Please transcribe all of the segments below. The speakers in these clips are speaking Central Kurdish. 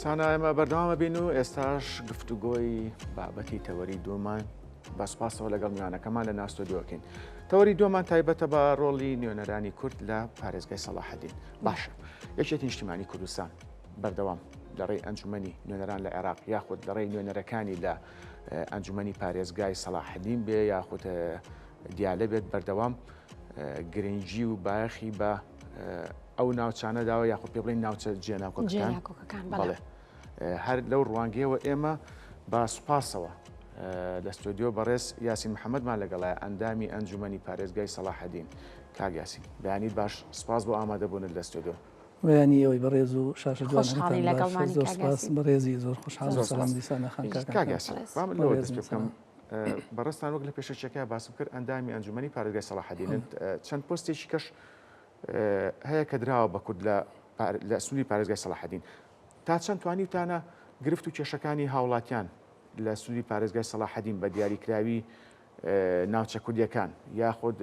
سانایمە بەردەوامە بین و ئێستاش گفتوگۆی بابەتی تەوەری دوومان بەسپاسەوە لەگەڵ میوانەکەمان لە ناستۆدیۆکەین. تەوەری دوومان تایبەتە بە ڕۆڵی نوێنەرانی کورد لە پارێزگای سەلاحەدین. باشە، یەکێتی نیشتیمانی کوردستان بەردەوام لە ڕێی ئەنجومەنی نوێنەران لە عێراق یاخود لە ڕێی نوێنەرەکانی لە ئەنجومەنی پارێزگای سەلاحەدین بێ یاخود دیالە بێت بەردەوام گرنگی و بایەخی بە ئەو ناوچانەداوە یاخود پێ بڵین ناوچە جێناکۆکەکان بەڵێ هەر لەو ڕوانگەیەوە ئێمە با سوپاسەوە لە ستۆدیۆ بەڕێز یاسین محەممەدمان لەگەڵایە ئەندامی ئەنجومەنی پارێزگای سەلاحەدین. کاک یاسین بەیانی باش سپاس بۆ ئامادەبوونت لە ستۆدیۆ. بەیانی ئەوەی بەڕێز و شاشە بەڕێزی زۆر خۆشحاڵ سەلام دیسانەخان کاک یاسین دەست پێ بکەم بەڕێستان وەک لە پێشەچەکە باسم کرد ئەندامی ئەنجومەنی پارێزگای سەلاحەدین چەند پۆستێکی کەش هەیە کە دراوە بە کورد لە سنووری پارێزگای سەلاحەدین. تا چەند توانیتانە گرفت و کێشەکانی هاوڵاتیان لە سنووری پارێزگای سەلاحەدین بە دیاریکراوی ناوچە کوردیەکان یاخود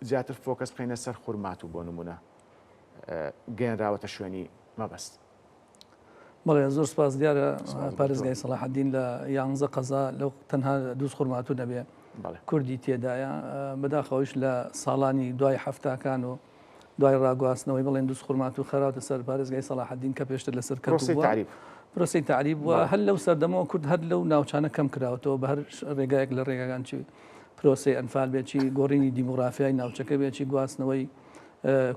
زیاتر فۆکەس بخەینە سەر خورمات و بۆ نمونە گەێنراوەتە شوێنی مەبەست. بەڵێ زۆر سپاس دیارە پارێزگای سەلاحەدین لە 11 قەزا لەو تەنها دووس خورمات و نەبێ کوردی تێدایە بەداخەوەش لە ساڵانی دوای هەفتاکان و دوای ڕاگواستنەوەی بڵێن دووس خورمات و خەراوتە سەر پارێزگای سەلاحەدین کە پێشتر لەسەر کردووە پرۆسی تعریب و هەر لەو سەردەمەوە کورد هەر لەو ناوچانە کەم کراوەتەوە بە هەر ڕێگایەک لە ڕێگاکان چی پرۆسی ئەنفال بێکی گۆڕینی دیموگرافیای ناوچەکە بێکی گواستنەوەی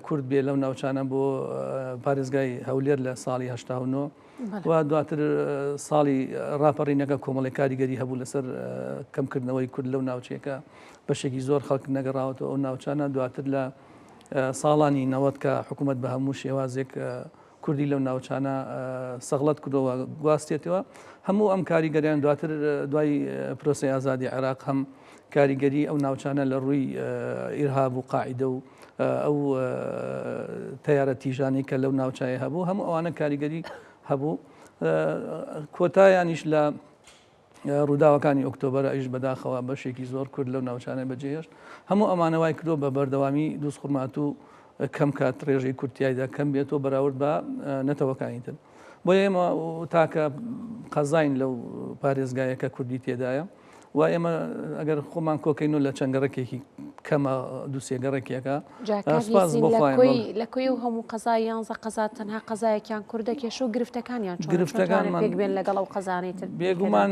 کورد بێ لەو ناوچانە بۆ پارێزگای هەولێر لە ساڵی 89 و دواتر ساڵی ڕاپەڕینەکە کۆمەڵی کاریگەری هەبوو لەسەر کەمکردنەوەی کورد لەو ناوچەیەکە بەشێکی زۆر خەڵک نەگەڕاوەتەوە ئەو ناوچانە دواتر لە ساڵانی 90 کە حکوومەت بە هەموو شێوازێک کوردی لەو ناوچانە سەغڵەت کردەوە گواستێتەوە هەموو ئەم کاریگەریان دواتر دوای پرۆسی ئازادی عێراق هەم کاریگەری ئەو ناوچانە لە ڕووی ئیرهاب و قاعیدە و ئەو تیارە تیژانی کە لەو ناوچایە هەبوو هەموو ئەوانە کاریگەری هەبوو کۆتاییانیش لە ڕووداوەکانی ئۆکتۆبەر ئەیش بەداخەوە بەشێکی زۆر کورد لەو ناوچانە بەجێهێشت هەموو ئەمانەوای کردۆ بە بەردەوامی دووس خورمات و کەم کات ڕێژەی کورتاییدا کەم بێتەوە بەراورد بە نەتەوەکانی تر بۆ ئێمە تاکە قەزاین لەو پارێزگایەکە کوردی تێدایە و ئێمە ئەگەر خۆمان کۆکەین و لە چەنگەڕێکێکی کەمە دووسێگەڕێکێکە لە کوێ و هەموو قەزای 11 قەزا تەنها قەزایەکیان کوردەکێش و گرفتەکانیان پێک بێن لەگەڵ ئەو قەزانەی تر بێگومان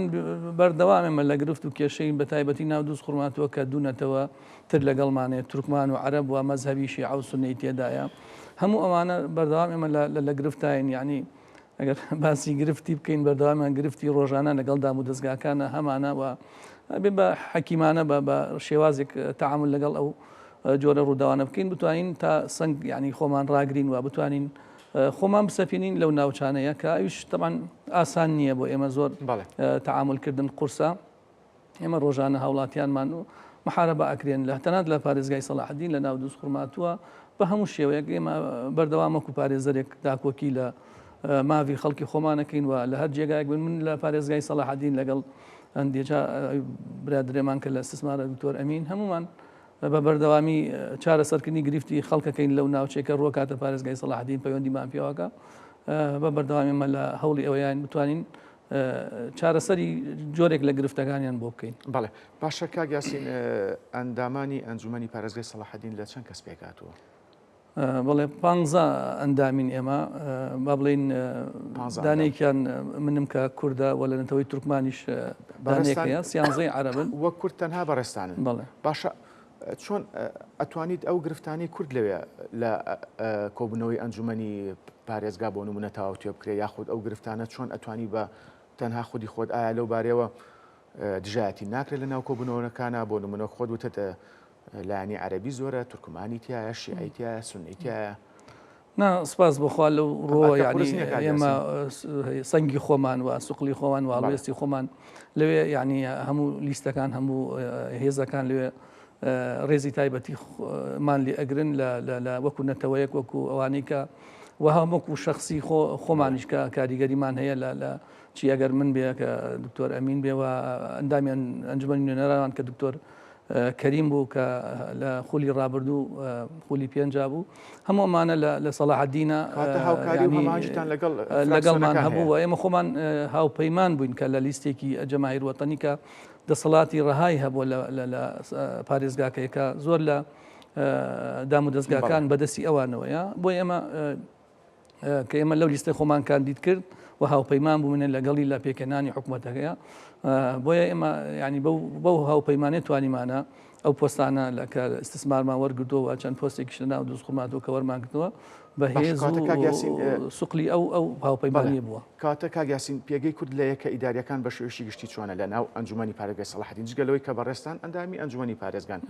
بەردەوامێمە لە گرفت و کێشەی بە تایبەتی ناو دووس خورماتەوە کە دوونەتەوە تر لەگەڵمانێت تورکمان و عەرەب و مەزهەبی شیعە و سوننی تێدایە هەموو ئەوانە بەردەوام ئێمە لە گرفتاین یعنی ئەگەر باسی گرفتی بکەین بەردەوامیان گرفتی ڕۆژانە لەگەڵ دام و دەستگاکانە هەمانە و بێ بە حەکیمانە بە شێوازێک تەعامل لەگەڵ ئەو جۆرە ڕووداوانە بکەین بتوانین تا سنگ یعنی خۆمان ڕاگرین و بتوانین خۆمان بسەپێنین لەو ناوچانەیە کە ئەویش تەمان ئاسان نییە بۆ ئێمە زۆر تەعاملکردن قورسە ئێمە ڕۆژانە هاوڵاتیانمان و محارەبە ئەکرێن لە تەنات لە پارێزگای سەلاحەدین لە ناو دووس خورماتووە بە هەموو شێوەیەک ئێمە بەردەوامەکو پارێزەرێک داکۆکی لە ماوی خەڵکی خۆمانەکەین و لە هەر جێگایەک بن من لە پارێزگای سەلاحەدین لەگەڵ ئەندێجا برادرێمان کە لە استثمارە دکتۆر ئەمین هەمومان بە بەردەوامی چارەسەرکردنی گرفتی خەڵکەکەین لەو ناوچێکە ڕووکاتە پارێزگای سەلاحەدین پەیوەندیمان پێوەکە بە بەردەوامیمە لە هەوڵی ئەوەیان بتوانین چارەسەری جۆرێک لە گرفتەکانیان بۆ بکەین. بەڵێ باشە کاک یاسین ئەندامانی ئەنجومەنی پارێزگای سەلاحەدین لە چەند کەس پێکاتوە؟ بەڵێ 15 ئەندامین ئێمە با بڵین دانێکیان منم کە کووردە وە لە نەتەوەی تورکمانیش دانێکەیە سیانزەی عەرەبن وە کورد تەنها بەڕێستانن. بەڵێ باشە چۆن ئەتوانیت ئەو گرفتانی کورد لەوێ لە کۆبوونەوەی ئەنجومەنی پارێزگا بۆ نمونە تاوتێ بکرێ یاخود ئەو گرفتانە چۆن ئەتوانی بە تەنها خودی خۆت ئایا لەو بارەوە دژایەتی ناکرێت لە ناو کۆبوونەوەکانە بۆ نمونە خۆت وتە لایانی عەرەبی زۆرە تورکمانی تایە شیعی تایە سوننی تایە نا سپاس بخوا لەو ڕۆ یعنی ئێمە سەنگی خۆمان و سوقلی خۆمان و هەڵوێستی خۆمان لەوێ یعنی هەموو لیستەکان هەموو هێزەکان لەوێ ڕێزی تایبەتیمان لێ ئەگرن لە وەکو نەتەوەیەک وەکو ئەوانەی کە وەها وەکو شخصی خۆمانیش کە کاریگەریمان هەیە لە چی ئەگەر من بێ کە دکتۆر ئەمین بێ و ئەندامیان ئەنجومەنی نوێنەران کە دکتۆر کەریم بوو کە لە خولی ڕابردوو خولی پێنجا بوو هەموو ئەمانە لە سەلاحەدینە لەگەڵمان هەبوو و ئێمە خۆمان هاوپەیمان بووین کە لە لیستێکی جەماهیر وەتەنی کە دەسەڵاتی ڕەهای هەبووە لە پارێزگاکەیەکە زۆر لە دام و دەستگاکان بەدەستی ئەوانەوەیە بۆ ئێمە کە ئێمە لەو لیستە خۆمان کاندید کرد و هاوپەیمان بوومنە لەگەڵی لە پێکەنانی حکوومەتەکەیە بۆیە ئێمە ینی بەو هاوپەیمانێت توانیمانە ئەو پۆستانە لە کە استثمارمان وەرگرتووە چەند پۆستێکیش لەناو دروستخورماتەوە کە وەرمان کردووە بەهێز سوقلی ئەو هاوپەیمانی بووە. کاتە کاگیاسین پێگەی کورد لە یەکە ئیداریەکان بە شێوەیەکی گشتی چۆنە لە ناو ئەنجومەنی پارێزگای سەلاحەدین جگەلەوەی کە بەڕێستان ئەندامی ئەنجومەنی پارێزگان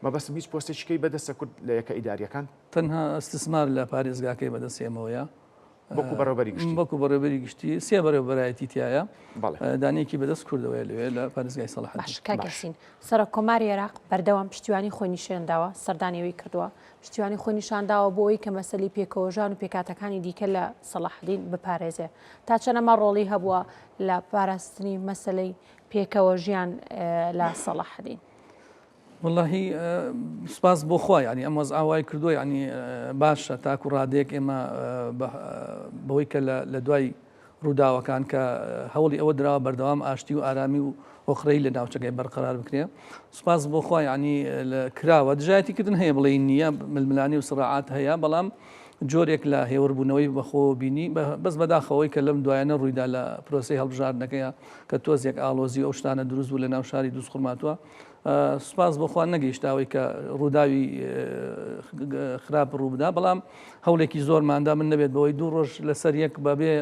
مەبەستم هیچ پۆستێکیکەی بەدەستە کورد لە یەکە ئیداریەکان تەنها استثمار لە پارێزگاکەی بەدەستێمەوەیە بەکو بەڕێوەبەری گشتی سێ بەڕێوەبەرایەتی تایە دانێکی بەدەست کوردەوەی لەوێ لە پارێزگای سەلاحەدین. باش کاگەسین سەرۆک کۆماری عێراق بەردەوام پشتیوانی خۆی نیشانداوە سەردانیەوەی کردووە پشتیوانی خۆی نیشانداوە بۆ ئەوەی کە مەسەلی پێکەوەژان و پێکاتەکانی دیکە لە سەلاحەدین بپارێزێ تا چەنەما ڕۆڵی هەبووە لە پاراستنی مەسەلەی پێکەوەژیان لە سەلاحەدین. واللهی سپاس بۆ خۆی ینی ئەم وەز ئاوای کردووە ینی باشە تاکو ڕادێک ئێمە بەوەی کە لە دوای ڕووداوەکان کە هەوڵی ئەوە درراوە بەردەوام ئاشتی و ئارامی و هۆخرەی لە ناوچەکەی بەرقەرار بکرێ سپاس بۆ خۆی ینی کراوە دژایەتیکردن هەیە بڵێ نییە ململانی و سڕاعات هەیە بەڵام جۆرێک لە هێوەربوونەوەی بەخۆ بینی بەس بەداخەوەی کە لەم دوایانە ڕوویدا لە پرۆسی هەڵبژاردنەکەیە کە تۆزێک ئالۆزی ئەو شتانە دروست بوو لە ناو شاری دروستخورماتوە سپاس بۆخواان نەگەیشتاوەی کە ڕووداوی خراپ ڕووبدا بەڵام هەولێکی زۆرماندا من نەبێت بەوەی دوو ڕۆژ لەسەر یەک بەبێ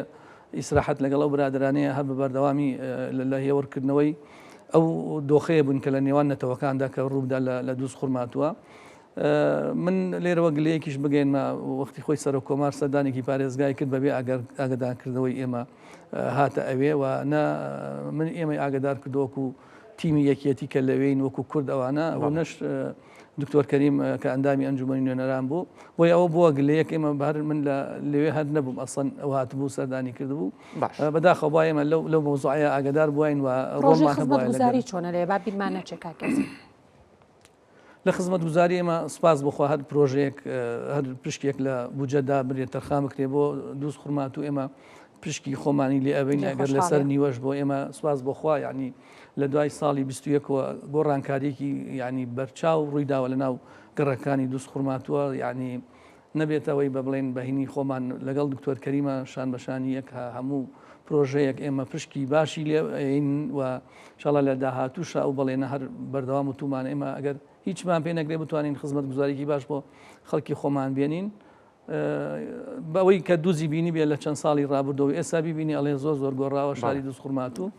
ئیسراحەت لەگەڵ ئەو برادرانەیە هەر بە بەردەوامی لە هێوەرکردنەوەی ئەو دۆخەیە بوون کە لە نێوان نەتەوەکاندا کە ڕووبدا لە دروستخورماتوە من لێرەوە گلەیەکیش بگەینمە وەختی خۆی سەر و کۆمار سەردانێکی پارێزگای کرد بەبێ ئاگادارکردنەوەی ئێمە هاتە ئەوێ و من ئێمە ئاگادار کردووەکو تیمی یەکێتی کە لەوێین وەکو کورد ئەوانە و نەش دکتۆر کەریم کە ئەندامی ئەنجومەنی نوێنەران بوو بۆی ئەوە بووە گلەیەک ئێمە بەر من لەوێ هەر نەبووم ئەسڵەن ئەو هاتبوو سەردانی کردبوو بەداخەوە بۆ ئێمە لەو مەوزوعەیە ئاگادار بووین و ڕۆژمان خزمەتگوزاری چۆنە لێ با بیرمانە چێ کاکەسی لە خزمەتگوزاری ئێمە سپاس بخوا هەر پرۆژەیەک هەر پشکێک لە بودجەدا برێت تەرخان بکرێ بۆ دروستخورمات و ئێمە پشکی خۆمانی لێ ئەوەین ئەگەر لەسەر نیوەش بۆ ئێمە سپاس بۆخوا یعنی لە دوای ساڵی 21ەوە گۆڕانکاریەکی ینی بەرچاو ڕوویداوە لە ناو گەڕەکانی دروستخورماتوە یعنی نەبێتەوەی بە بڵێن بەهینی خۆمان لەگەڵ دکتۆر کەریمە شان بەشانی یەک هەموو پرۆژەیەک ئێمە پشکی باشی لێین و انشاءالله لە داهاتووشە ئەو بەڵێنە هەر بەردەوام و تومان ئێمە ئەگەر هیچمان پێ نەگرێ بتوانین خزمەتگوزاریی باش بۆ خەڵکی خۆمان بێنین بەوەی کە دووزی بینی بێت لە چەند ساڵی ڕابردەوەی ئێستا ببینی ئەڵێ زۆر گۆڕاوە شاری دروستخورماتوو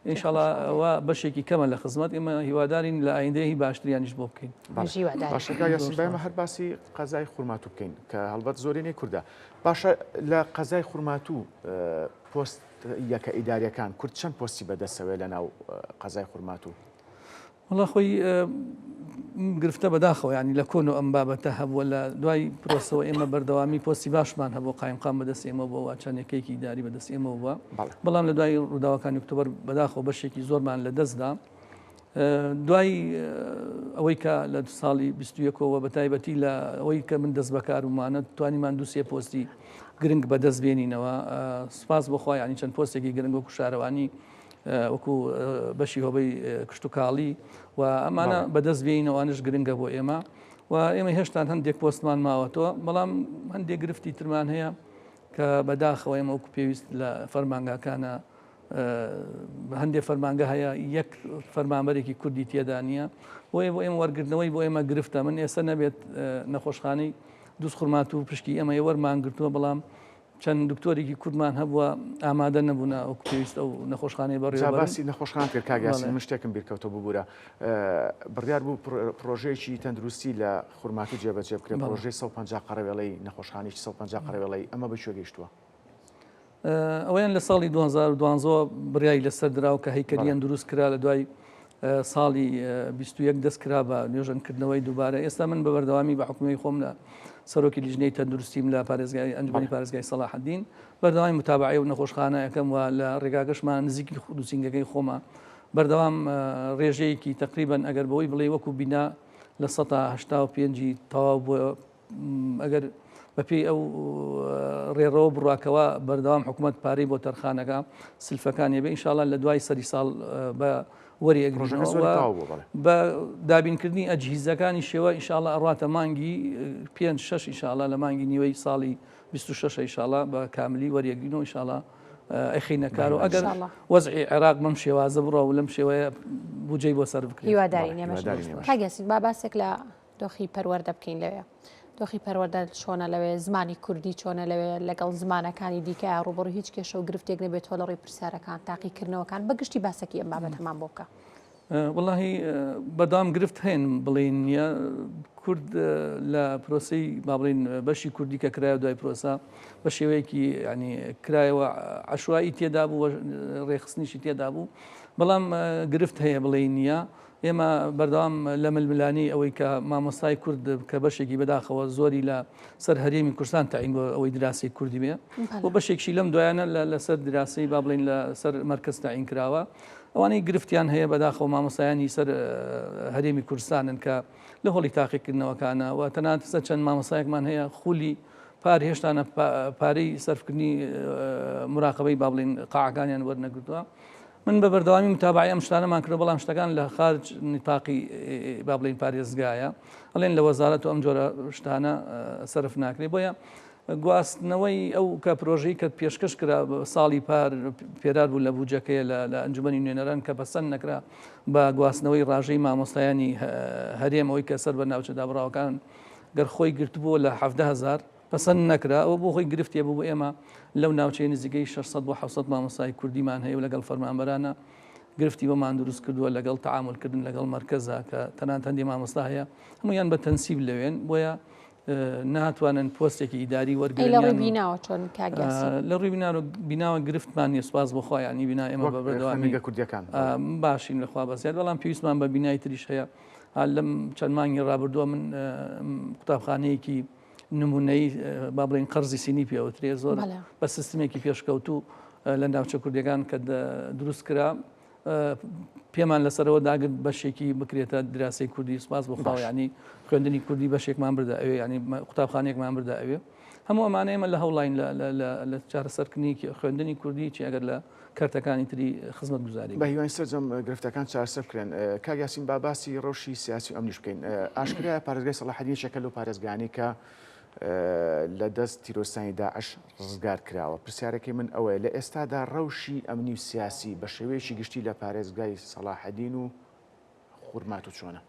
ئینشاءالله ئەوە بەشێکی کەمە لە خزمەت ئێمە هیوادارین لە ئایندەی باشتریانیش بۆ بکەین. باشەکە یاسینبایمە هەر باسی قەزای خورماتوو بکەین کە هەڵبەت زۆرینەی کووردە باشە لە قەزای خورماتوو پۆست یەکە ئیداریەکان کورد چەند پۆستی بەدەستەوەی لە ناو قەزای خورماتوو؟ وڵا خۆی گرفتە بەداخەوە ینی لە کۆن و ئەم بابەتە هەبووە لە دوای پرۆسەوە ئێمە بەردەوامی پۆستی باشمان هەبوو قایمقام بەدەست ئێمە بۆ واچانێکێکی داری بەدەست ئێمە بووە بەڵام لە دوای ڕووداوەکانی ئۆکتۆبەر بەداخەوە بەشێکی زۆرمان لە دەستدا دوای ئەوەی کە لە ساڵی 21ەوە بە تایبەتی لە ئەوەی کە من دەست بەکار ومانە توانیمان دووسێ پۆستی گرنگ بەدەست بێنینەوە سپاس بۆخوا ینی چەند پۆستێکی گرنگ وەکو شارەوانی وەکو بەشی هۆبەی کشت و کاڵی و ئەمانە بەدەست بێنەوەوانش گرنگە بۆ ئێمە و ئێمە هێشتا هەندێک پۆستمان ماوەتەوە بەڵام هەندێک گرفتی ترمان هەیە کە بەداخەوە ئێمە وەکو پێویست لە فەرمانگاکانە هەندێک فەرمانگە هەیە یەک فەرمانبەرێکی کوردی تێدا نییە بۆ ئێمە وەرگرتنەوەی بۆ ئێمە گرفتە من ئێستا نەبێت نەخۆشخانەی دروستخورمات و پشکی ئێمە وەرمان گرتووە بەڵام چەند دکتۆرێکی کوردمان هەبووە ئامادە نەبوونا ئەو پێویست ئەو نەخۆشخانەی بەڕێوەباسی نەخۆشخان کرد کاگاسی من شتێکم بیرکەوتە ببوورە بڕیار بوو پرۆژەیەکی تەندروستی لە خورماتی جێبەجێ بکرێت پرۆژەی 150 قەرەوێڵەی نەخۆشخانەی 150 قەرەوێڵەی ئەمە بەکوێ گەیشتووە؟ ئەویان لە ساڵی 2012 بڕیاری لەسەر دراو کە هەیکەلیان دروست کرا لە دوای ساڵی 21 دەستکرا بە نوێژەنکردنەوەی دووبارە ئێستا من بە بەردەوامی بە حکومەی خۆم لە سەرۆکی لیژنەی تەندروستیم لە پارێزگای ئەنجومەنی پارێزگای سەلاحەدین بەردەوامی متابعەی و نەخۆشخانە یەکەم و لە ڕێگاگەشمان نزیکی خودوسینگەکەی خۆمە بەردەوام ڕێژەیەکی تقریبان ئەگەر بەوەی بڵێ وەکو بینا لە 1970 تەواو بۆ ئەگەر بەپێی ئەو ڕێڕەوە بڕواکەوە بەردەوام حکوومەت پارەی بۆ تەرخانەکە سلفەکانی بێ ئینشاءالله لە دوای سەری ساڵ بە وەریەگرنەوە بە دابینکردنی ئەجهیزەکانی شێوە ئینشاءالله ئەڕاتە مانگی 5-6 ئینشاءالله لە مانگی نیوەی ساڵی 26 ئینشاءالله بە کاملی وەریەگرینەوە ئینشاءالله ئەخینە کارەوە ئەگەر وەزعی عێراق بەم شێوازە بڕۆ و لەم شێوەیە بودجەی بۆ سەر بکرێت. هیواداری نێمەش کاگەسین با باسێک لە دۆخی پەروەردە بکەین لەوێ. دۆخی پەروەردە چۆنە لەوێ زمانی کوردی چۆنە لەوێ لەگەڵ زمانەکانی دیکە ڕوبڕ هیچ کێشە و گرفتێک نەبێت تۆ لە ڕێی پرسیارەکان تاقیکردنەوەکان بەگشتی باسەکی ئەم بابەت هەمان بۆ بکە. واللهی بەدام گرفت هەین بڵێن نیە کورد لە پرۆسی با بڵێن بەشی کوردی کە کرایە دوای پرۆسا بە شێوەیەکی ینی کرایەوە عشوایی تێدا بوو ڕێخستنیشی تێدا بوو بەڵام گرفت هەیە بڵێن نیە ئێمە بەردەوام لە ململانی ئەوەی کە مامۆستای کورد کە بەشێکی بەداخەوە زۆری لە سەر هەرێمی کوردستان تاین بۆ ئەوەی دراسی کوردی بێ بۆ بەشێکی لەم دوایانە لەسەر دراسی با بڵێن لە سەر مەرکەز تاین کراوە ئەوانەی گرفتیان هەیە بەداخەوە مامۆستایانی سەر هەرێمی کوردستانن کە لە هۆڵی تاقیکردنەوەکانە و تەنانەت چەند مامۆستایەکمان هەیە خولی پار هێشتانە پارەی سەرفکردنی مراقبەی با بڵێن قاعەکانیان وەرنەگرتووە. من بە بەردەوامی متابعی ئەم شتانەمان کرد بەڵام شتەکان لە خارج نتاقی با بڵێن پارێزگایە ئەڵێن لە وەزارەت و ئەم جۆرە شتانە سەرف ناکرێت بۆیە گواستنەوەی ئەو کە پرۆژەی کە پێشکەش کرا ساڵی پار پێدار بوو لە بوجەکەیە لە ئەنجومەنی نوێنەران کە پەسەند نەکرا بە گواستنەوەی ڕاژەی مامۆستایانی هەرێمەوەی کە سەر بە ناوچە دابڕاوەکان گەر خۆی گرتبووە لە 17,000 پەسەند نەکرا ئەوە بۆ خۆی گرفتێ بوو ئێمە لەو ناوچەی نزیگەی 600 بۆ 700 مامۆستای کوردیمان هەیە و لەگەڵ فەرمانبەرانە گرفتی بۆمان دروست کردووە لەگەڵ تەعاملکردن لەگەڵ مەرکەزە کە تەنانەت هەندێک مامۆستا هەیە هەمویان بە تەنسیب لەوێن بۆیە ناتوانن پۆستێکی ئیداری وەرگرن لە ڕووی بیناوە گرفتمان نیە سوپاس بخوا ینی بینا ئێمە بە بەردەوامی کوردیەکان باشین لەخوا بەزیاد بەڵام پێویستمان بە بینای تریش هەیە لەم چەند مانگی ڕابردووە من قوتابخانەیەکی نمونەی با بڵێن قەرزی سینی پێوترێ زۆر بە سیستمێکی پێشکەوتو لە ناوچە کوردیەکان کە دروست کرا پێمان لەسەرەوە داگرت بەشێکی بکرێتە دراسی کوردی سپاس بخوا ینی خوێندنی کوردی بەشێکمان بردە ئەوێ ینی قوتابخانەیەکمان بردە ئەوێ هەموو ئەمانە ئێمە لە هەوڵین لە چارەسەرکردنی خوێندنی کوردی چی ئەگەر لە کارتەکانی تری خزمەت گوزاری بە هیوای سەرجەم گرفتەکان چارەسەر بکرێن. کاک یاسین با باسی ڕەوشی سیاسی ئەمنیش بکەین. ئاشکرایە پارێزگای سەلاحەدین شەکەل و پارێزگانی کە لە دەست تیرۆستانی داعش ڕزگار کراوە. پرسیارەکەی من ئەوەیە لە ئێستادا ڕەوشی ئەمنی و سیاسی بە شێوەیەکی گشتی لە پارێزگای سەلاحەدین و خورمات و چۆنە؟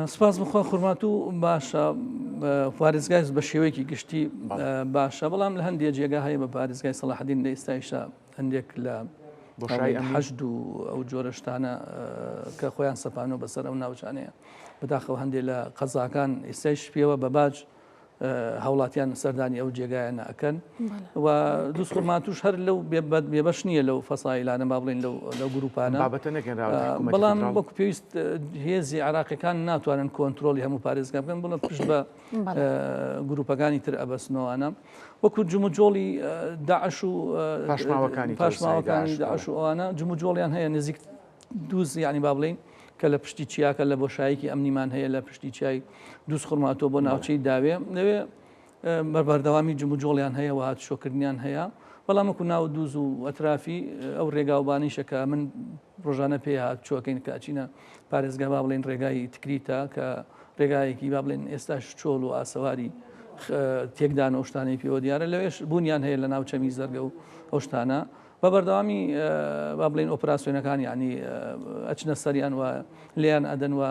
سپاس بخوا خورمات و باشە پارێزگای بە شێوەیەکی گشتی باشە بەڵام لە هەندێک جێگا هەیە بە پارێزگای سەلاحەدین لە ئێستایشە هەندێک لە حەشد و ئەو جۆرە شتانە کە خۆیان سەپانەوە بەسەر ئەو ناوچانەیە بەداخەوە هەندێک لە قەزاکان ئێستایش پێوە بە باج هەوڵاتیان سەردانی ئەو جێگایانە ئەکەن و دووس خورماتوش هەر لەو بێبەش نییە لەو فەسایلانە با بڵێن لەو گروپانە بەڵام وەکو پێویست هێزی عراقیەکان ناتوانن کۆنتترۆلی هەموو پارێزگا بکەن بڵێن پشت بە گروپەکانی تر ئەبەسنەوەوانە وەکو جموجۆڵی داعش و پاشماوەکانی داعش و ئەوانە جموجۆڵیان هەیە نزیک دووز یعنی با بڵێن کە لە پشتی چیاکە لە بۆشاییکی ئەمنیمان هەیە لە پشتی چای دووس خورماتۆ بۆ ناوچەی داوێ لەوێ بەردەوامی جموجۆڵیان هەیە و هات شۆکردنیان هەیە بەڵام وەکو ناو دووز و ئەترافی ئەو ڕێگاوبانیشەکە من ڕۆژانە پێ هات چۆکەین کە ئەچینە پارێزگا با بڵێن ڕێگای تکریتە کە ڕێگایەکی با بڵێن ئێستاش چۆڵ و ئاسەواری تێکدان ئەو شتانەی پێوە دیارە لەوێش بوونیان هەیە لە ناوچەمی زەرگە و ئەو شتانە بە بەردەوامی با بڵێن ئۆپراسیۆنەکان ینی ئەچنە سەریان و لیان ئەدەن و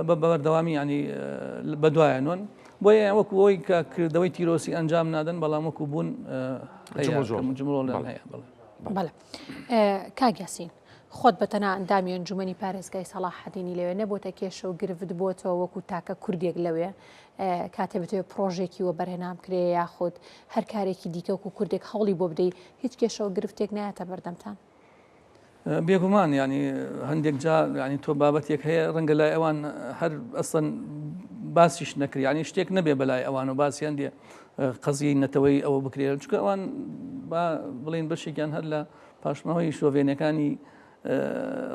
بە بەردەوامی ینی بەدوایانۆن بۆیە وەکو ئەوی کە کردەوەی تیرۆسی ئەنجام نادەن بەڵام وەکو بوون جمڵۆڵیان هەیە بەڵێ کاک یاسین خۆت بەتەنها ئەندامی ئەنجومەنی پارێزگای سەلاحەدینی لەوێ نەبووتە کێشە و گرفت بۆتەوە وەکو تاکە کوردێک لەوێ کاتێ بتوێت پرۆژێکی وە بەرهێنام کرێ یاخود هەر کارێکی دیکە وەکو کوردێک هەوڵی بۆ بدەیت هیچ کێشە و گرفتێک نایەتە بەردەمتان؟ بێگومان ینی هەندێک جا ینی تۆ بابەتێک هەیە ڕەنگە لای ئەوان هەر ئەسڵەن باسیش نەکرد ینی شتێک نەبێ بەلای ئەوان و باسییان دێ قەزیی نەتەوەی ئەوە بکرێت چکە ئەوان بڵێن بەشێکیان هەر لە پاشماوەی شۆڤێنەکانی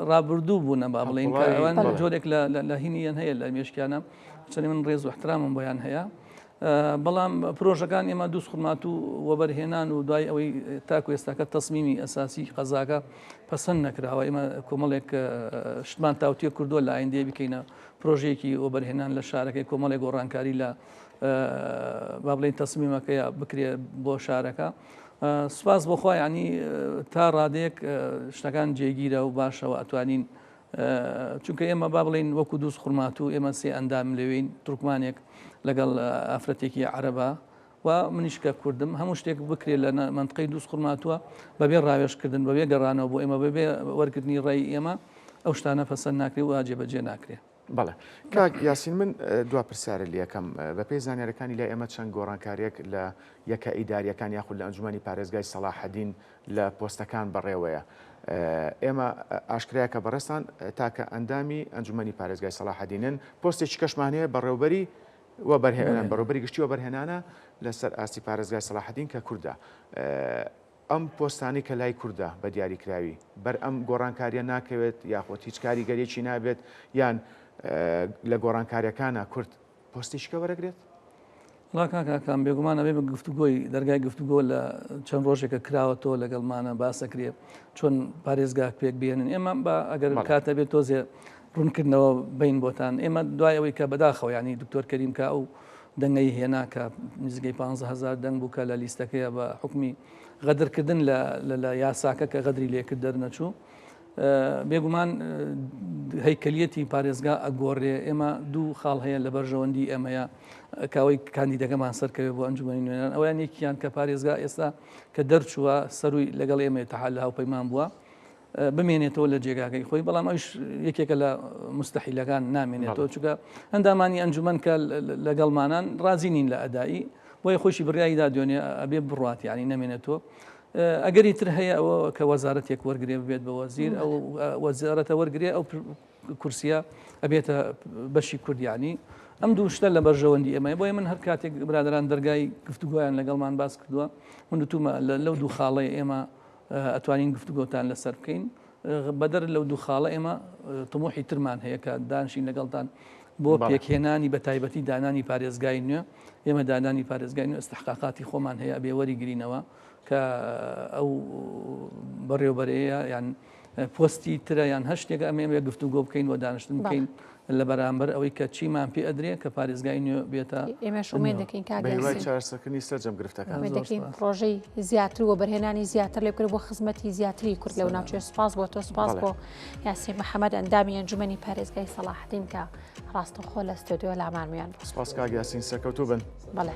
ڕابردوو بوون با بڵێن کە ئەوان جۆرێک لە هینیان هەیە لە مێشکیانە چەنی من ڕێز و احترامم بۆیان هەیە بەڵام پرۆژەکان ئێمە دووس خورمات و وەبەرهێنان و دوای ئەوەی تاکو ئێستاکە تەسمیمی ئەساسی قەزاکە پەسەند نەکراوە ئێمە کۆمەڵێک شتمان تاوتیە کردووە لە ئایندێ بکەینە پرۆژێکی وەبەرهێنان لە شارەکەی کۆمەڵێک گۆڕانکاری لە با بڵێن تەسمیمەکەیە بکرێ بۆ شارەکە سوپاس بۆخوا ینی تا ڕادێک شتەکان جێگیرە و باشەوە ئەتوانین چونکە ئێمە با بڵێن وەکو دووس خورمات و ئێمە سێ ئەندام لەوێین تورکمانێک لەگەڵ ئافرەتێکی عەرەبە و منیشکە کوردم هەموو شتێک بکرێت لە منطقەی دووس خورماتووە بەبێ ڕاوێژکردن بەبێ گەڕانەوە بۆ ئێمە بەبێ وەرگرتنی ڕێی ئێمە ئەو شتانە پەسەند ناکرێت و جێبەجێ ناکرێت. بەڵێ کاک یاسین من دوا پرسیارە لە یەکەم بە پێی زانیاریەکانی لای ئێمە چەند گۆڕانکاریەک لە یەکە ئیداریەکان یاخود لە ئەنجومەنی پارێزگای سەلاحەدین لە پۆستەکان بەڕێوەیە ئێمە ئاشکرایەکە بەڕێستان تاکە ئەندامی ئەنجومەنی پارێزگای سەلاحەدینن پۆستێکی کەشمانەیە بەڕێوبەری وەبەرهێنان بەڕێوبەری گشتی وەبەرهێنانە لەسەر ئاستی پارێزگای سەلاحەدین کە کووردە ئەم پۆستانی کە لای کووردە بە دیاریکراوی بەر ئەم گۆڕانکاریە ناکەوێت یاخۆ هیچ کاریگەریەکی نابێت یان لە گۆڕانکاریەکانە کورد پۆستیشکە وەرەگرێت؟ کاکان بێگومانە بێ بە گفتوگۆی دەرگای گفتوگۆ لە چەند ڕۆژێکە کراوەتەوە لەگەڵمانە باسەکرێ چۆن پارێزگاک پێک بێنن ئێمە بە ئەگەر کاتە بێت تۆزێ ڕوونکردنەوە بین بۆتان ئێمە دوای ئەوەی کە بەداخەوە ینی دکتۆر کەریم کە ئەو دەنگەی هێنا کە نزیگەی 15,000 دەنگ بوو کە لە لیستەکەیە بە حکمی غەدرکردن لە یاساکە کە غەدری لێکرد دەرنەچوو بێگومان هەیکەلیەتی پارێزگا ئەگۆڕێ ئێمە دوو خاڵ هەیە لە بەرژەوەندی ئەمەیە کاوەی کاندیدەکەمان سەرکەوێت بۆ ئەنجومەنی نوێنەران ئەویان یەکیان کە پارێزگا ئێستا کە دەرچووە سەروی لەگەڵ ئێمە اتحاد لە هاوپەیمان بووە بمێنێتەوە لە جێگاکەی خۆی بەڵام ئەوش یەکێکە لە مستەحیلەکان نامێنێتەوە چونکە هەندامانی ئەنجومەن کە لەگەڵمانان ڕازی نین لە ئەدایی بۆیە خۆشی بڕیاییدا دوێنێ ئەبێ بڕات یعنی نامێنێتەوە ئەگەری تر هەیە ئەوە کە وەزارەتێک وەرگێ بێت بە وەزیر ئەو وەزارەتە وەرگێ ئەو کورسیە ئەبێتە بەشی کوردیانی ئەم دوو شتە لە بەرژەوەندی ئێمە بۆیە من هەر کاتێک برادران دەرگای گفتوگویان لەگەڵمان باس کردووە من دوتومە لەو دوو خاڵی ئێمە ئەتوانین گفتوگۆتان لەسەر بکەین بەدەر لەو دوو خاڵە ئێمە تموحی ترمان هەیە کە دانشین لەگەڵتان بۆ پێکهێنانی بە تایبەتی دانانی پارێزگای نوێ ئێمە دانانی پارێزگای نوێ استحقاقاتی خۆمان هەیە بێ وەریگرینەوە کە ئەو بەڕێوبەرەیە یان پۆستی ترە یان هەشتێک ئەمێ گفتوگۆ بکەین و دانیشتن بکەین لە بەرامبەر ئەوەی کە چیمان پێ ئەدرێ کە پارێزگای نوێ بێتە ئێمە شومێن دەکەین چارەسەکردنی سەرجەم گرفتەکان دەکەین ڕۆژەی زیاتر و بەرهێنانی زیاتر لێ بکرێت بۆ خزمەتی زیاتری کورد لەو ناوچێ سپاس بۆ تۆ سپاس بۆ یاسین محەممەد ئەندامی ئەنجومەنی پارێزگای سەلاحەدین کە ڕاستەخۆ لە ستۆدیۆ لامان میان سپاس کاک یاسین سەرکەوتوو بن بەڵێ